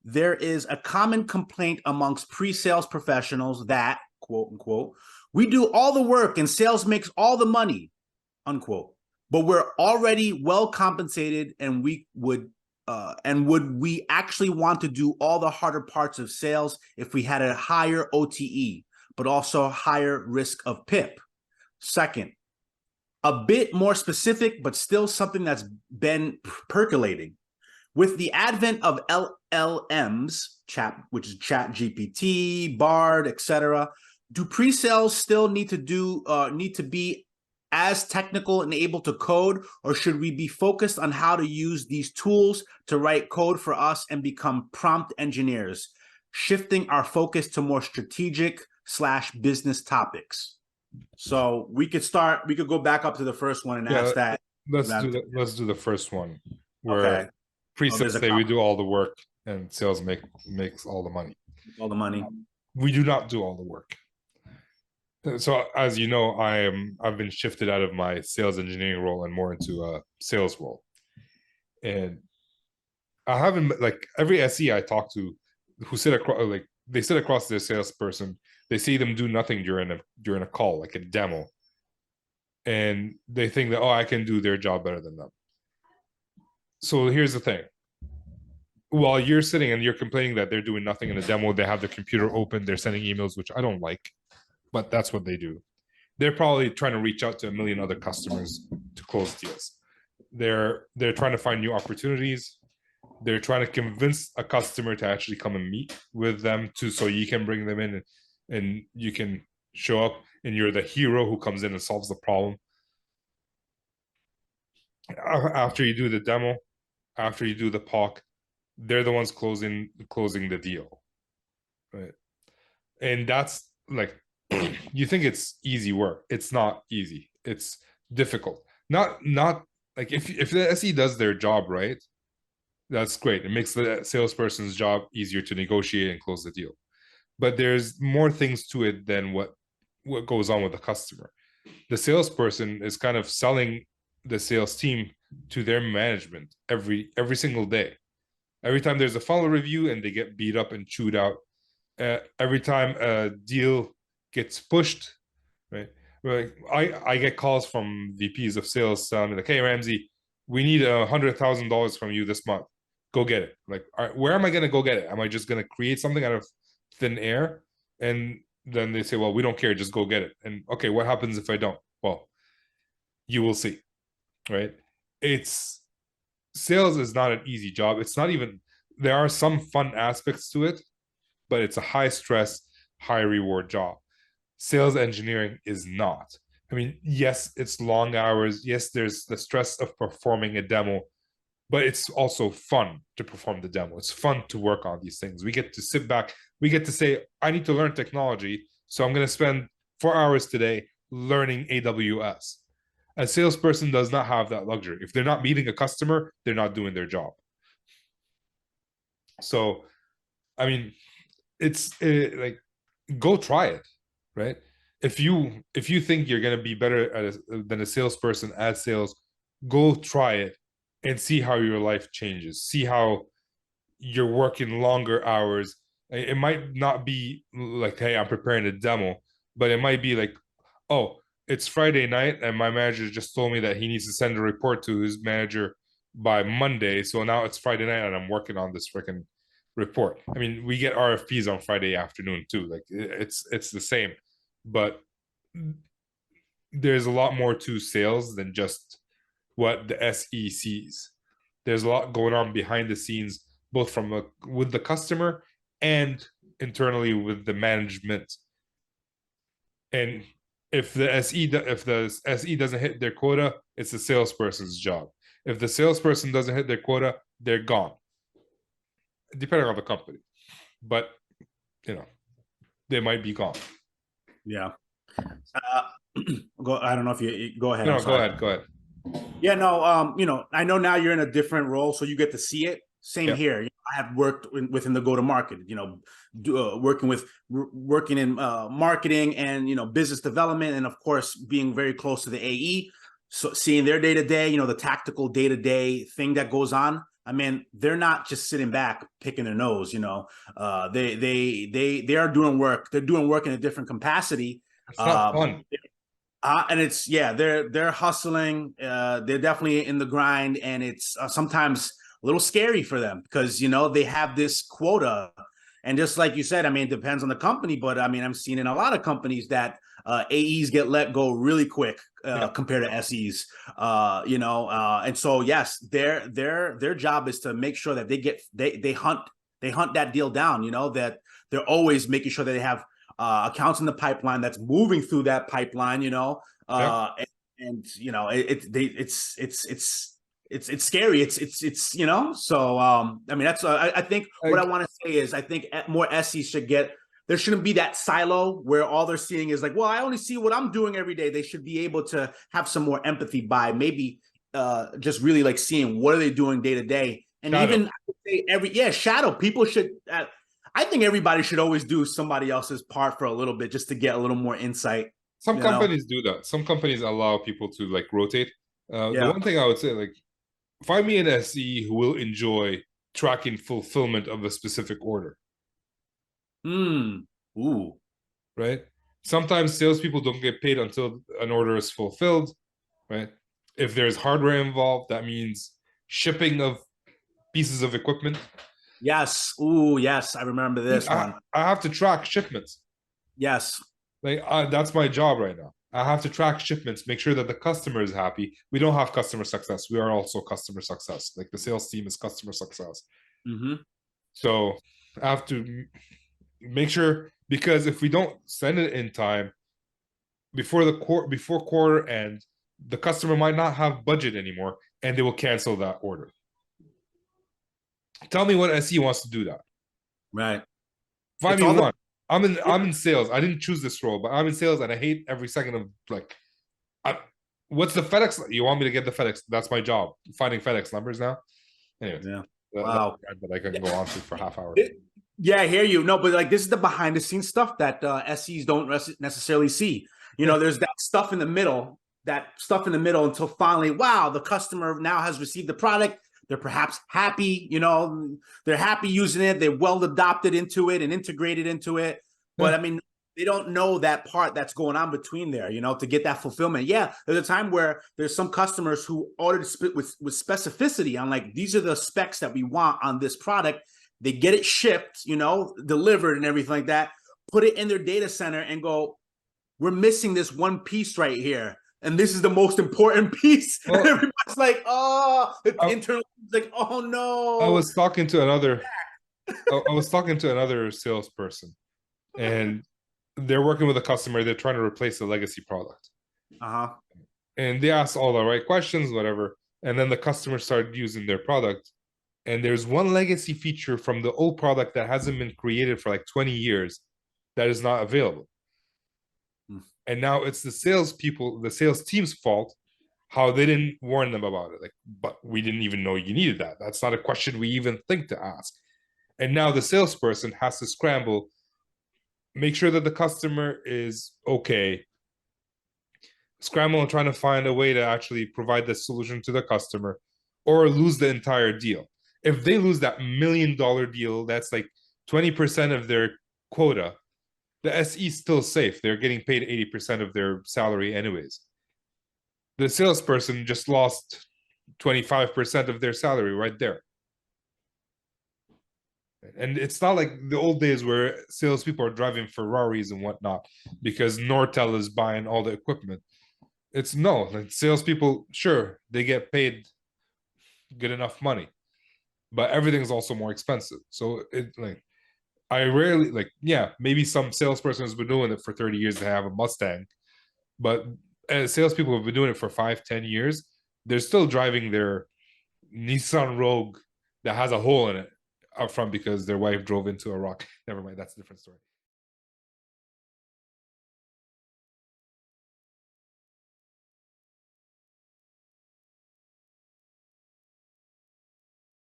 there is a common complaint amongst pre-sales professionals that, quote unquote, we do all the work and sales makes all the money, unquote. But we're already well compensated, and would we actually want to do all the harder parts of sales if we had a higher OTE, but also higher risk of PIP? Second, a bit more specific, but still something that's been percolating. With the advent of LLMs, which is Chat GPT, Bard, etc., do pre-sales still need to be as technical and able to code, or should we be focused on how to use these tools to write code for us and become prompt engineers, shifting our focus to more strategic / business topics? So we could go back up to the first one and ask that. Let's do the first one, where Okay. pre-sales say we do all the work and sales makes all the money. All the money. We do not do all the work. So as you know, I've been shifted out of my sales engineering role and more into a sales role. And I haven't, like, every SE I talk to who sit across, like, they sit across their salesperson, they see them do nothing during a call, like a demo. And they think that, oh, I can do their job better than them. So here's the thing. While you're sitting and you're complaining that they're doing nothing in a demo, they have their computer open, they're sending emails, which I don't like, but that's what they do. They're probably trying to reach out to a million other customers to close deals. They're trying to find new opportunities. They're trying to convince a customer to actually come and meet with them so you can bring them in and you can show up and you're the hero who comes in and solves the problem. After you do the demo, after you do the POC, they're the ones closing the deal, right? And that's like, you think it's easy work. It's not easy. It's difficult. Not like, if the SE does their job right, that's great. It makes the salesperson's job easier to negotiate and close the deal. But there's more things to it than what goes on with the customer. The salesperson is kind of selling the sales team to their management every single day. Every time there's a funnel review and they get beat up and chewed out. Every time a deal gets pushed, right? Like, I get calls from VPs of sales telling me, like, hey, Ramsey, we need $100,000 from you this month. Go get it. Like, all right, where am I going to go get it? Am I just going to create something out of thin air? And then they say, well, we don't care, just go get it. And okay, what happens if I don't? Well, you will see, right? Sales is not an easy job. It's not even, there are some fun aspects to it, but it's a high stress, high reward job. Sales engineering is not. I mean, yes, it's long hours. Yes, there's the stress of performing a demo, but it's also fun to perform the demo. It's fun to work on these things. We get to sit back. We get to say, I need to learn technology, so I'm going to spend 4 hours today learning AWS. A salesperson does not have that luxury. If they're not meeting a customer, they're not doing their job. So, I mean, like, go try it, right? If you think you're going to be better than a salesperson at sales, go try it and see how your life changes. See how you're working longer hours. It might not be like, hey, I'm preparing a demo, but it might be like, oh, it's Friday night and my manager just told me that he needs to send a report to his manager by Monday. So now it's Friday night and I'm working on this freaking report. I mean, we get RFPs on Friday afternoon too. Like, it's the same, but there's a lot more to sales than just what the SE sees. There's a lot going on behind the scenes, both with the customer and internally with the management. And if the SE doesn't hit their quota, it's the salesperson's job. If the salesperson doesn't hit their quota, they're gone, depending on the company. But they might be gone. Yeah. I don't know if you go ahead. No, go ahead. Yeah, no, I know now you're in a different role, so you get to see it. Same here. I have worked within the go-to-market, working in marketing and, business development, and of course, being very close to the AE. So seeing their day-to-day, the tactical day-to-day thing that goes on. I mean, they're not just sitting back picking their nose. They are doing work. They're doing work in a different capacity. It's not Uh, fun. and it's yeah, they're hustling. They're definitely in the grind, and it's sometimes a little scary for them because they have this quota, and just like you said, I mean, it depends on the company, but I mean, I'm seeing in a lot of companies that AEs get let go really quick Yeah, compared to SEs. And so yes, their job is to make sure that they hunt that deal down. That they're always making sure that they have accounts in the pipeline that's moving through that pipeline, yeah. it's scary. So I mean, that's I think what I Like, want to say is I think more SEs should get. There shouldn't be that silo where all they're seeing is like, well, I only see what I'm doing every day. They should be able to have some more empathy by maybe just really like seeing what are they doing day to day, and shadow. even I would say shadow people should. I think everybody should always do somebody else's part for a little bit just to get a little more insight. Some You know? companies do that. Some companies allow people to like rotate. The Yeah. one thing I would say, like, find me an SE who will enjoy tracking fulfillment of a specific order, Hmm. Ooh. right? Sometimes salespeople don't get paid until an order is fulfilled, right? If there's hardware involved, that means shipping of pieces of equipment. Yes. Ooh. Yes. I remember this one. I have to track shipments. Yes. Like, that's my job right now. I have to track shipments, make sure that the customer is happy. We don't have customer success. We are also customer success. Like, the sales team is customer success. Mm-hmm. So I have to make sure, because if we don't send it in time before quarter end, the customer might not have budget anymore, and they will cancel that order. Tell me what SE wants to do that. Right. Find It's me all the one. I'm in sales. I didn't choose this role, but I'm in sales, and I hate every second of like, I, what's the FedEx? You want me to get the FedEx? That's my job. Finding FedEx numbers now. Anyways, yeah. that's Wow. that I can go on to for half hour. Yeah, I hear you. No, but like this is the behind the scenes stuff that SEs don't necessarily see. Yeah, There's that stuff in the middle until finally, wow, the customer now has received the product. They're perhaps happy, they're happy using it. They're well adopted into it and integrated into it. But yeah. I mean, they don't know that part that's going on between there, to get that fulfillment. Yeah, there's a time where there's some customers who ordered with specificity on like, these are the specs that we want on this product. They get it shipped, delivered and everything like that, put it in their data center and go, we're missing this one piece right here. And this is the most important piece. And Well, everybody's like, oh, it's I, internal. It's like, oh I no. was talking to another. I was talking to another salesperson, and they're working with a customer. They're trying to replace a legacy product, Uh-huh. and they asked all the right questions, whatever. And then the customer started using their product, and there's one legacy feature from the old product that hasn't been created for like 20 years that is not available. And now it's the salespeople, the sales team's fault, how they didn't warn them about it. Like, but we didn't even know you needed that. That's not a question we even think to ask. And now the salesperson has to scramble, make sure that the customer is okay, scramble and trying to find a way to actually provide the solution to the customer, or lose the entire deal. If they lose that $1 million deal, that's like 20% of their quota. The SE is still safe. They're getting paid 80% of their salary, anyways. The salesperson just lost 25% of their salary right there. And it's not like the old days where salespeople are driving Ferraris and whatnot because Nortel is buying all the equipment. It's no, like, salespeople, sure, they get paid good enough money, but everything's also more expensive. So it like, I rarely, like, yeah, maybe some salesperson has been doing it for 30 years. They have a Mustang, but salespeople have been doing it for 5, 10 years. They're still driving their Nissan Rogue that has a hole in it up front because their wife drove into a rock. Never mind, that's a different story.